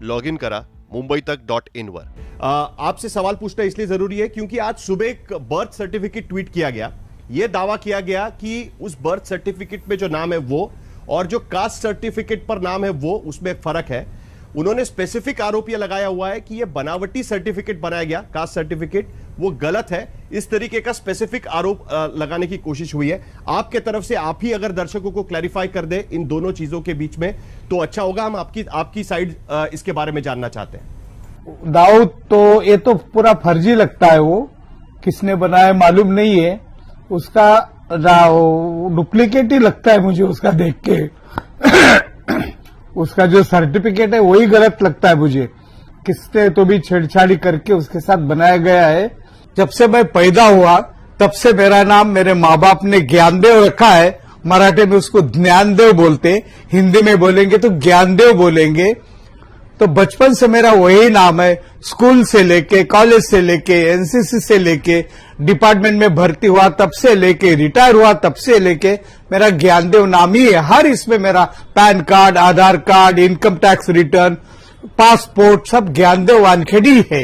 Log in करा मुंबईतक.in वर। आपसे सवाल पूछना इसलिए जरूरी है क्योंकि आज सुबह एक बर्थ सर्टिफिकेट ट्वीट किया गया। यह दावा किया गया कि उस बर्थ सर्टिफिकेट में जो नाम है वो और जो कास्ट सर्टिफिकेट पर नाम है वो, उसमें फर्क है। उन्होंने स्पेसिफिक आरोप यह लगाया हुआ है कि यह बनावटी सर्टिफिकेट बनाया गया, कास्ट सर्टिफिकेट वो गलत है। इस तरीके का स्पेसिफिक आरोप लगाने की कोशिश हुई है। आपके तरफ से आप ही अगर दर्शकों को क्लैरिफाई कर दे इन दोनों चीजों के बीच में तो अच्छा होगा। हम आपकी साइड इसके बारे में जानना चाहते हैं। दाऊद तो ये तो पूरा फर्जी लगता है, वो किसने बनाया मालूम नहीं है, उसका डुप्लीकेट ही लगता है मुझे उसका देख के। उसका जो सर्टिफिकेट है वही गलत लगता है मुझे, किसने तो भी छेड़छाड़ी करके उसके साथ बनाया गया है। जब से मैं पैदा हुआ तब से मेरा नाम मेरे माँ बाप ने ज्ञानदेव रखा है। मराठी में उसको ज्ञानदेव बोलते, हिंदी में बोलेंगे तो ज्ञानदेव बोलेंगे। तो बचपन से मेरा वही नाम है। स्कूल से लेके, कॉलेज से लेके, एनसीसी से लेके, डिपार्टमेंट में भर्ती हुआ तब से लेके, रिटायर हुआ तब से लेके मेरा ज्ञानदेव नाम ही है। हर इसमें मेरा PAN card, Aadhaar card, income tax return, passport सब ज्ञानदेव वानखेड़ी है।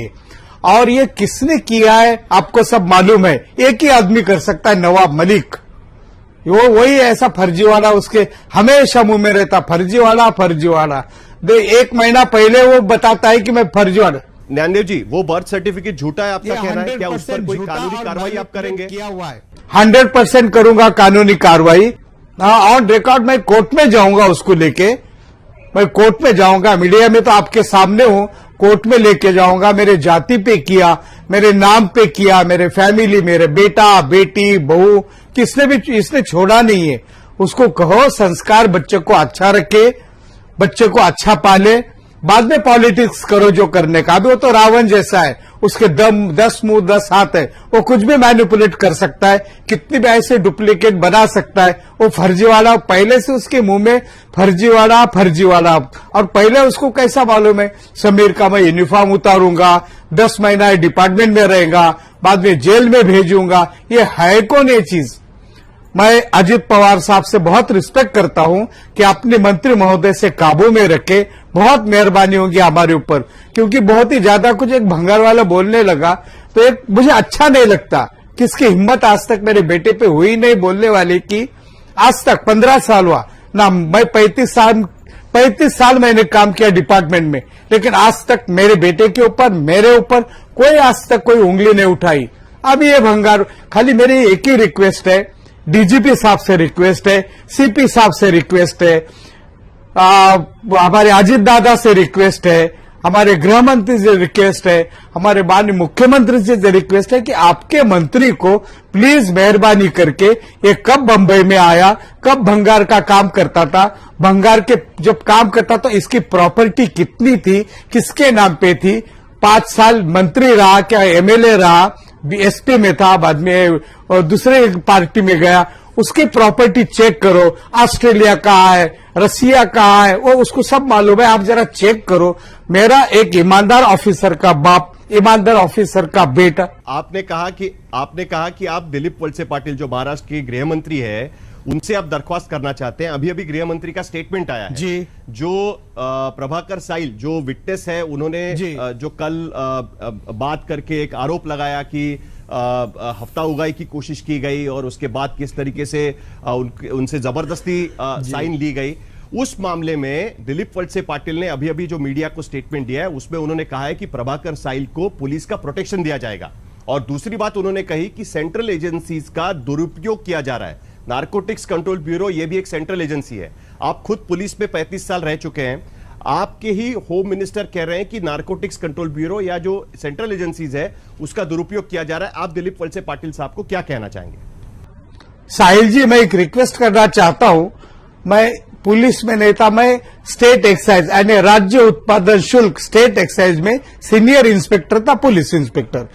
और ये किसने किया है आपको सब मालूम है, एक ही आदमी कर सकता है, नवाब मलिक। वो वही ऐसा फर्जीवाला उसके हमेशा मुंह में रहता, फर्जीवाला फर्जीवाला। एक महीना पहले वो बताता है कि मैं फर्जीवाला। ज्ञानदेव जी, वो बर्थ सर्टिफिकेट झूठा है आपका कहना है, क्या उस पर कोई कानूनी कार्रवाई आप करेंगे? किया हुआ है, 100% करूंगा कानूनी कार्रवाई। ऑन रिकॉर्ड मैं कोर्ट में जाऊंगा, उसको लेके मैं कोर्ट में जाऊंगा। मीडिया में तो आपके सामने हूं, कोर्ट में लेके जाऊंगा। मेरे जाति पे किया, मेरे नाम पे किया, मेरे फैमिली, मेरे बेटा बेटी बहू, किसने भी इसने छोड़ा नहीं है। उसको कहो संस्कार बच्चे को अच्छा रखे, बच्चे को अच्छा पाले, बाद में पॉलिटिक्स करो जो करने का। अभी वो तो रावण जैसा है, उसके 10 मुंह 10 हाथ है, वो कुछ भी मैनिपुलेट कर सकता है, कितनी भी ऐसे डुप्लीकेट बना सकता है। वो फर्जीवाला पहले से उसके मुंह में फर्जीवाला फर्जीवाला। और पहले उसको कैसा मालूम है समीर का मैं यूनिफॉर्म उतारूंगा, 10 महीना डिपार्टमेंट में रहेगा, बाद में जेल में भेजूंगा। ये है कौन ये चीज? मैं अजित पवार साहब से बहुत रिस्पेक्ट करता हूं कि अपने मंत्री महोदय से काबू में रखे। बहुत मेहरबानी होगी हमारे ऊपर, क्योंकि बहुत ही ज्यादा कुछ एक भंगार वाला बोलने लगा तो एक मुझे अच्छा नहीं लगता। किसकी हिम्मत आज तक मेरे बेटे पे हुई नहीं बोलने वाले की। आज तक 15 साल हुआ ना, मैं 35 साल मैंने काम किया डिपार्टमेंट में, लेकिन आज तक मेरे बेटे के ऊपर, मेरे ऊपर कोई आज तक कोई उंगली नहीं उठाई। अब ये भंगार, खाली मेरी एक ही रिक्वेस्ट है, डीजीपी साहब से रिक्वेस्ट है, सीपी साहब से रिक्वेस्ट है, हमारे अजित दादा से रिक्वेस्ट है, हमारे गृह मंत्री से रिक्वेस्ट है, हमारे माननीय मुख्यमंत्री से रिक्वेस्ट है कि आपके मंत्री को प्लीज मेहरबानी करके, ये कब बंबई में आया, कब भंगार का काम करता था, भंगार के जब काम करता तो इसकी प्रॉपर्टी कितनी थी, किसके नाम पे थी, 5 साल मंत्री रहा, क्या एमएलए रहा, एसपी में था, बाद में और दूसरे पार्टी में गया, उसकी प्रॉपर्टी चेक करो। ऑस्ट्रेलिया कहाँ है, रसिया कहाँ है, वो उसको सब मालूम है। आप जरा चेक करो। मेरा एक ईमानदार ऑफिसर का बाप, ईमानदार ऑफिसर का बेटा। आपने कहा कि आप दिलीप वळसे पाटील जो महाराष्ट्र के गृह मंत्री है उनसे आप दरख्वास्त करना चाहते हैं। अभी अभी गृह मंत्री का स्टेटमेंट आया है जी, जो प्रभाकर साइल जो विटनेस है, उन्होंने जो कल बात करके एक आरोप लगाया कि हफ्ता उगाई की कोशिश की गई और उसके बाद किस तरीके से उनसे जबरदस्ती साइन ली गई। उस मामले में दिलीप वळसे पाटिल ने अभी अभी जो मीडिया को स्टेटमेंट दिया है उसमें उन्होंने कहा है कि प्रभाकर साइल को पुलिस का प्रोटेक्शन दिया जाएगा। और दूसरी बात उन्होंने कही कि सेंट्रल एजेंसीज का दुरुपयोग किया जा रहा है। नारकोटिक्स कंट्रोल ब्यूरो ये भी एक सेंट्रल एजेंसी है। आप खुद पुलिस में 35 साल रह चुके हैं, आपके ही होम मिनिस्टर कह रहे हैं कि नारकोटिक्स कंट्रोल ब्यूरो या जो सेंट्रल एजेंसीज है उसका दुरुपयोग किया जा रहा है। आप दिलीप वळसे पाटिल साहब को क्या कहना चाहेंगे? साहिल जी, मैं एक रिक्वेस्ट करना चाहता हूं। मैं पुलिस में नहीं था, मैं स्टेट एक्साइज यानी राज्य उत्पादन शुल्क स्टेट एक्साइज में सीनियर इंस्पेक्टर था, पुलिस इंस्पेक्टर।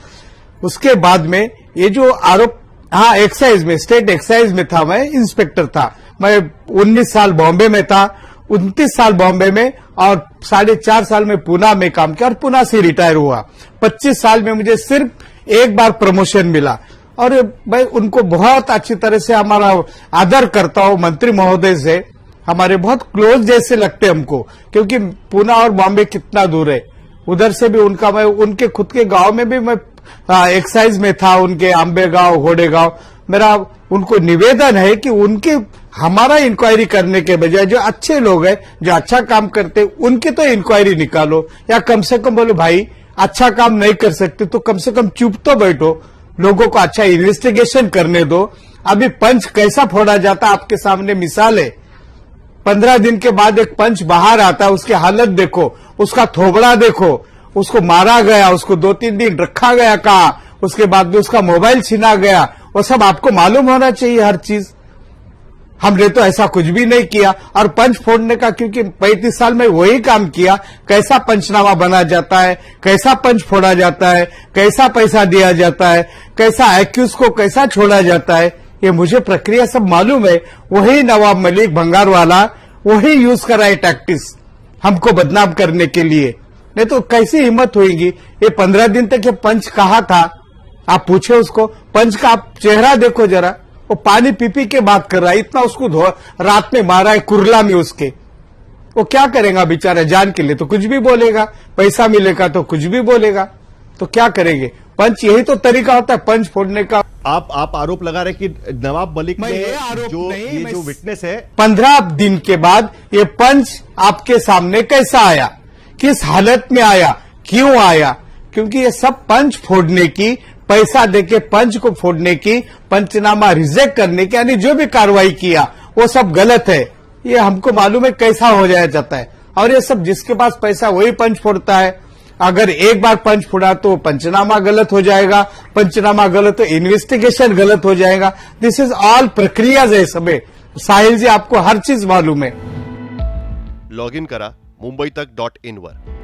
उसके बाद में ये जो आरोप, हाँ एक्साइज में, स्टेट एक्साइज में था, मैं इंस्पेक्टर था। मैं 19 साल बॉम्बे में था, 29 साल बॉम्बे में और 4.5 साल में पुणे में काम किया और पुणे से रिटायर हुआ। 25 साल में मुझे सिर्फ एक बार प्रमोशन मिला और मैं उनको बहुत अच्छी तरह से हमारा आदर करता हूं मंत्री महोदय से। हमारे बहुत क्लोज जैसे लगते हमको, क्योंकि पुणे और बॉम्बे कितना दूर है। उधर से भी उनका, मैं उनके खुद के गांव में भी मैं एक्साइज में था, उनके आंबेगांव, घोड़ेगांव। मेरा उनको निवेदन है कि उनके हमारा इंक्वायरी करने के बजाय जो अच्छे लोग हैं, जो अच्छा काम करते, उनकी तो इंक्वायरी निकालो, या कम से कम बोलो भाई अच्छा काम नहीं कर सकते तो कम से कम चुप तो बैठो, लोगों को अच्छा इन्वेस्टिगेशन करने दो। अभी पंच कैसा फोड़ा जाता आपके सामने मिसाल है। 15 दिन के बाद एक पंच बाहर आता है, उसकी हालत देखो, उसका थोबड़ा देखो, उसको मारा गया, उसको 2-3 दिन रखा गया कहा, उसके बाद में उसका मोबाइल छीना गया, वो सब आपको मालूम होना चाहिए हर चीज। हमने तो ऐसा कुछ भी नहीं किया। और पंच फोड़ने का, क्योंकि 35 साल में वही काम किया, कैसा पंचनामा बना जाता है, कैसा पंच फोड़ा जाता है, कैसा पैसा दिया जाता है, कैसा एक्यूज को कैसा छोड़ा जाता है, ये मुझे प्रक्रिया सब मालूम है। वही नवाब मलिक भंगारवाला वही यूज करा है टैक्टिस हमको बदनाम करने के लिए। नहीं तो कैसी हिम्मत होगी। ये 15 दिन तक ये पंच कहा था, आप पूछे उसको, पंच का आप चेहरा देखो जरा, वो पानी पी के बात कर रहा है, इतना उसको रात में मारा है कुरला में उसके। वो क्या करेगा बेचारा, जान के लिए तो कुछ भी बोलेगा, पैसा मिलेगा तो कुछ भी बोलेगा, तो क्या करेंगे। पंच यही तो तरीका होता है पंच फोड़ने का। आप आरोप लगा रहे कि नवाब मलिक मैं ने ये आरोप नहीं, जो विटनेस है 15 दिन के बाद ये पंच आपके सामने कैसा आया, किस हालत में आया, क्यों आया, क्योंकि ये सब पंच फोड़ने की, पैसा देके पंच को फोड़ने की, पंचनामा रिजेक्ट करने की, यानी जो भी कार्रवाई किया वो सब गलत है। ये हमको मालूम है कैसा हो जाया जाता है। और ये सब जिसके पास पैसा वही पंच फोड़ता है। अगर एक बार पंच फोड़ा तो पंचनामा गलत हो जाएगा, पंचनामा गलत तो इन्वेस्टिगेशन गलत हो जाएगा। दिस इज ऑल प्रक्रिया है सब। साहिल जी आपको हर चीज मालूम है। लॉग इन करा मुंबईतक.in वर।